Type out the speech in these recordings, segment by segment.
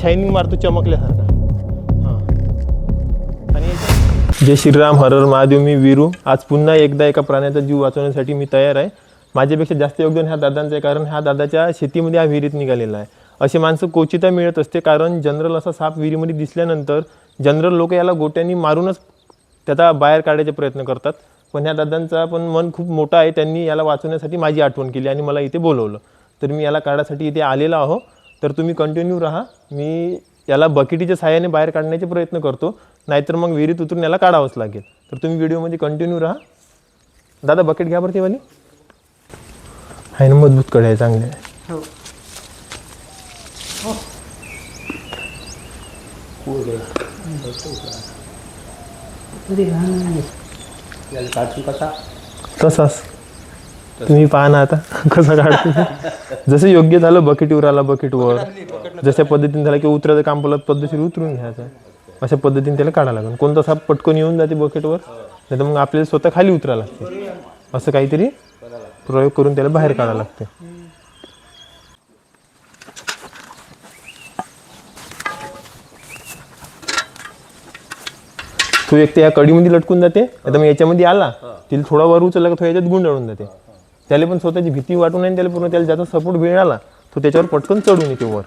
Shining मारतो चमकल्यासारखा. हां. आणि जय श्रीराम, हर हर महादेव. मी वीरू. आज पुन्हा एकदा एका प्राण्याचा जीव वाचवण्यासाठी मी तयार आहे. माझ्यापेक्षा जास्त योगदान ह्या दादांचं आहे, कारण ह्या दादाच्या शेतीमध्ये हा विहिरीत निघालेला आहे. असे माणसं क्वचिता मिळत असते, कारण जनरल असा साप विहिरीमध्ये दिसल्यानंतर जनरल लोक याला गोट्यांनी मारूनच त्याचा बाहेर काढायचे प्रयत्न करतात. पण ह्या दादांचा पण मन खूप मोठा आहे. त्यांनी याला वाचवण्यासाठी माझी आठवण केली आणि मला इथे बोलवलं. तर मी याला काढायसाठी इथे आलेलो आहो. तर तुम्ही कंटिन्यू राहा. मी याला बकेटीच्या साहाय्याने बाहेर काढण्याचे प्रयत्न करतो, नाहीतर मग विहिरीत उतरून याला काढावंच लागेल. तर तुम्ही व्हिडिओमध्ये कंटिन्यू राहा. दादा बकेट घ्या बरं, ती वाली आहे ना, मजबूत कढई आहे, चांगले आहे. तसाच तुम्ही पाहा ना आता कसं काढतो. जसं योग्य झालं बकेटीवर आला, बकेटवर जशा पद्धतीने झालं की उतरायचं काम पडलं पद्धतशीर उतरून घ्यायचं. अशा पद्धतीने त्याला काढायला लागेल. कोणता साप पटकन येऊन जाते बकेटवर, नाही तर मग आपल्याला स्वतः खाली उतरायला लागते. असं काहीतरी प्रयोग करून त्याला बाहेर काढायला लागते. तो एक तर या कडीमध्ये लटकून जाते, आता मग याच्यामध्ये आला तिला थोडा वर उचलला का तो याच्यात गुंडाळून जाते. त्याला पण स्वतःची भीती वाटून नाही, त्याला पूर्ण त्याला ज्याचा सपोर्ट मिळाला तो त्याच्यावर पटकन चढून येते वर.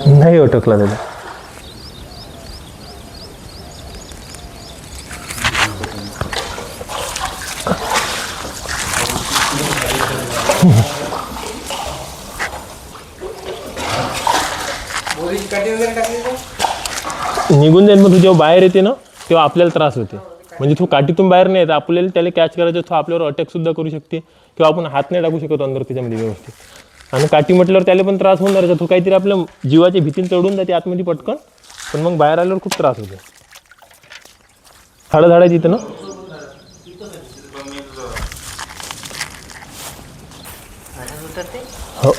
नाही अटकला त्याला. निघून जाईल, मग तू जेव्हा बाहेर येते ना तेव्हा आपल्याला त्रास होते. म्हणजे तू काठीतून बाहेर नाही येत, आपल्याला त्याला कॅच करायचं, तो आपल्यावर अटॅक सुद्धा करू शकते किंवा आपण हात नाही टाकू शकतो अंदर त्याच्यामध्ये व्यवस्थित. आणि काठी म्हटल्यावर त्याला पण त्रास होणार. तो काहीतरी आपल्या जीवाच्या भीतीने चढून जाते आतमध्ये पटकन, पण मग बाहेर आल्यावर खूप त्रास होतो. झाडं झाडायची इथं ना. हो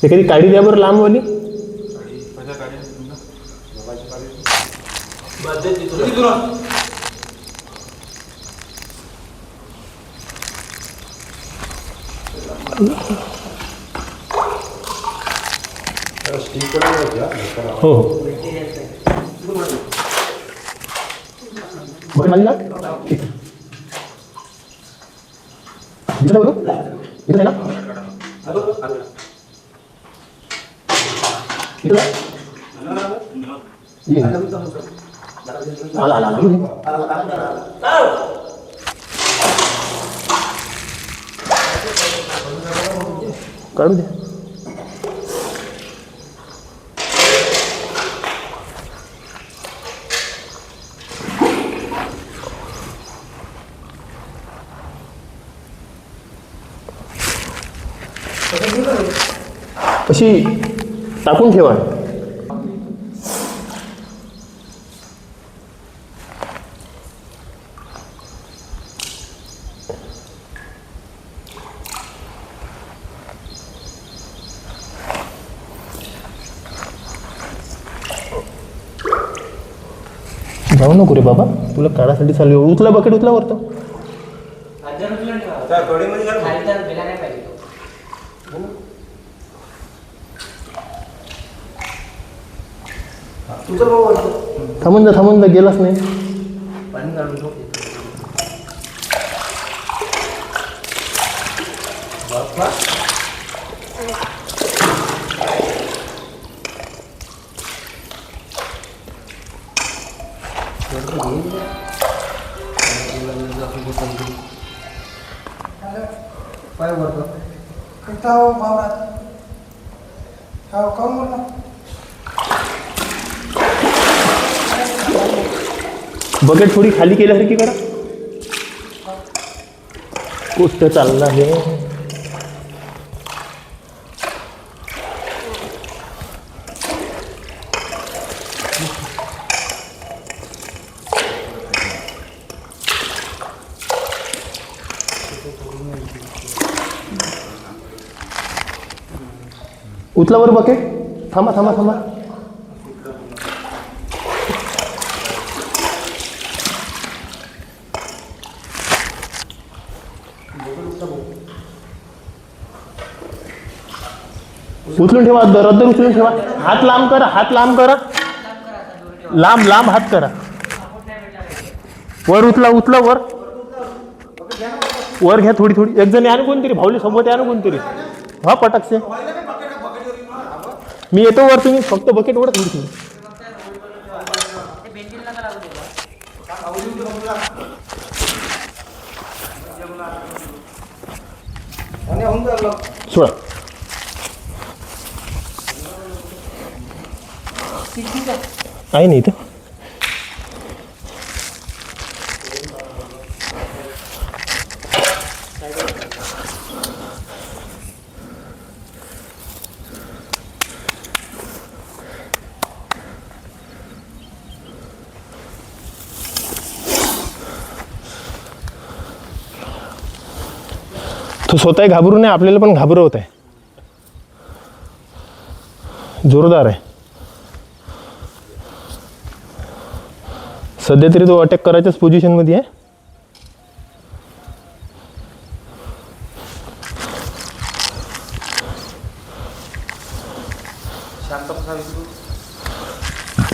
ते कधी काढी द्या बरं लांबवाली. हो हो काढू द्या. अशी टाकून ठेवा. जाऊ नको रे बाबा, तुला काढासाठी चालू. उचला बकेट, उचला वरतो. थांबून जा गेलाच नाही. बकेट थोडी खाली केल्यासारखी करा. गोष्ट चालला आहे. उचला वर बकेट. थांबा. उचलून ठेवा, रद्द उचलून ठेवा. हात लांब करा. लांब हात करा. वर उचला वर घ्या थोडी. एक जण या ना कोणतरी, भाऊली सोबत या ना कोणतरी. हा पटाकसे मी येतो वर, तुम्ही फक्त बकेट वर थोडी. सोडा. आहे नाही इथं. तो स्वतः घाबरू नये, आपल्याला पण घाबरवत आहे. जोरदार आहे. सध्या तरी तो अटॅक करायच्याच पोझिशन मध्ये आहे.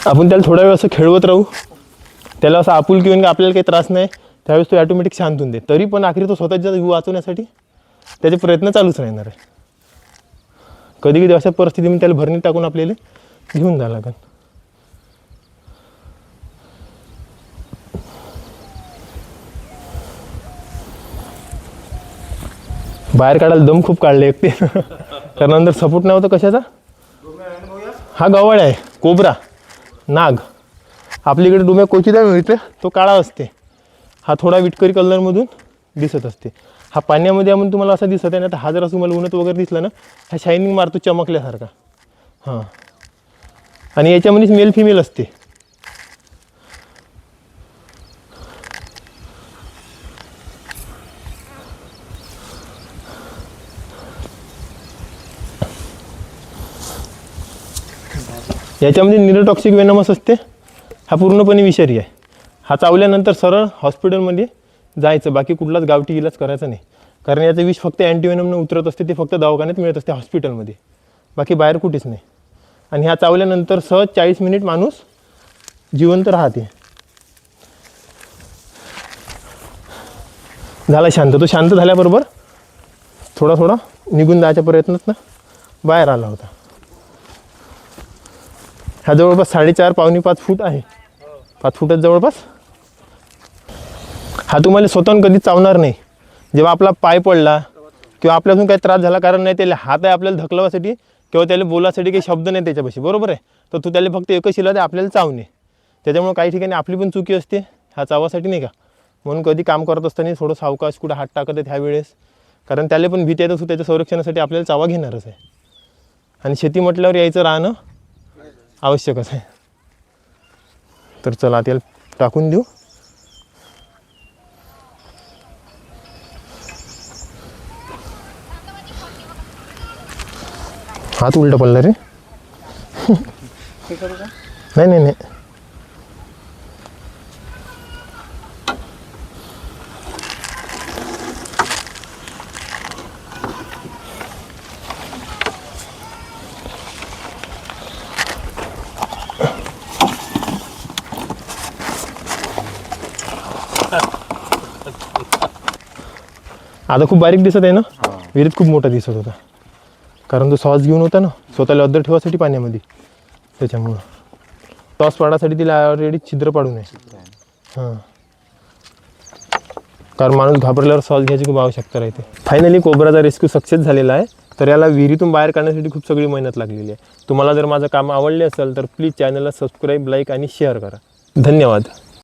आपण त्याला थोडा वेळ असं खेळवत राहू, त्याला असं आपुलकी होईन की आपल्याला काही त्रास नाही, त्यावेळेस तो ऑटोमॅटिक शांत होऊन दे. तरी पण आखरी तो स्वतःचा जीव वाचवण्यासाठी त्याचे प्रयत्न चालूच राहणार आहे. कधी कधी अशा परिस्थितीमध्ये त्याला भरणी टाकून आपल्याला घेऊन जावं लागेल. बाहेर काढायला दम खूप काढले एकटे. कारण नंतर सपोर्ट नाही होतं कशाचा. हा गवाळ आहे, कोबरा, नाग. आपल्याकडे डुम्या कोचिदा मिळते, तो काळा असते. हा थोडा विटकरी कलरमधून दिसत असते. हा पाण्यामध्ये आपण तुम्हाला असा दिसत आहे ना. तर हा जर असं तुम्हाला उन्हात वगैरे दिसला ना, हा शायनिंग मारतो चमकल्यासारखा. हां, आणि याच्यामध्येच मेल फिमेल असते. याच्यामध्ये न्यूरोटॉक्सिक वेनमस असते. हा पूर्णपणे विषारी आहे. हा चावल्यानंतर सरळ हॉस्पिटलमध्ये जायचं, बाकी कुठलाच गावठी इलाज करायचा नाही. कारण याचं विष फक्त अँटीवेनमनं उतरत असते, ते फक्त दवाखान्यात मिळत असते हॉस्पिटलमध्ये, बाकी बाहेर कुठेच नाही. आणि ह्या चावल्यानंतर सहज 40 मिनिट माणूस जिवंत राहते. झाला शांत. तो शांत झाल्याबरोबर थोडा निघून जायच्या प्रयत्नात ना बाहेर आला होता. हा जवळपास 4.5 पावणे 5 फूट आहे. 5 फुटात जवळपास. हा तुम्हाला स्वतःहून कधीच चावणार नाही. जेव्हा आपला पाय पडला किंवा आपल्यातून काही त्रास झाला, कारण नाही त्याला हात आहे आपल्याला धकलवासाठी किंवा त्याला बोलासाठी काही शब्द नाही त्याच्यापाशी, बरोबर आहे. तर तू त्याला फक्त एकच इलाज आहे, आपल्याला चावणे. त्याच्यामुळे काही ठिकाणी आपली पण चुकी असते ह्या चावासाठी, नाही का. म्हणून कधी काम करत असताना थोडं सावकाश कुठं हात टाकत आहेत ह्यावेळेस, कारण त्याला पण भीती येत असतो. त्याच्या संरक्षणासाठी आपल्याला चावा घेणारच आहे. आणि शेती म्हटल्यावर यायचं राहणं आवश्यकच आहे. तर चला त्याला टाकून देऊ. हात उलटा पडला रे. नाही आता खूप बारीक दिसत आहे ना, विहिरीत खूप मोठा दिसत होता, कारण तो सॉस घेऊन होता ना स्वतःला अद्दर ठेवासाठी पाण्यामध्ये, त्याच्यामुळं सॉस पाडासाठी तिला ऑलरेडी छिद्र पाडून आहे. हां, कारण माणूस घाबरल्यावर सॉस घ्यायची खूप आवश्यकता राहते. फायनली कोब्राचा रेस्क्यू सक्सेस झालेला आहे. तर याला विहिरीतून बाहेर काढण्यासाठी खूप सगळी मेहनत लागलेली आहे. तुम्हाला जर माझं काम आवडले असेल तर प्लीज चॅनलला सबस्क्राईब, लाईक आणि शेअर करा. धन्यवाद.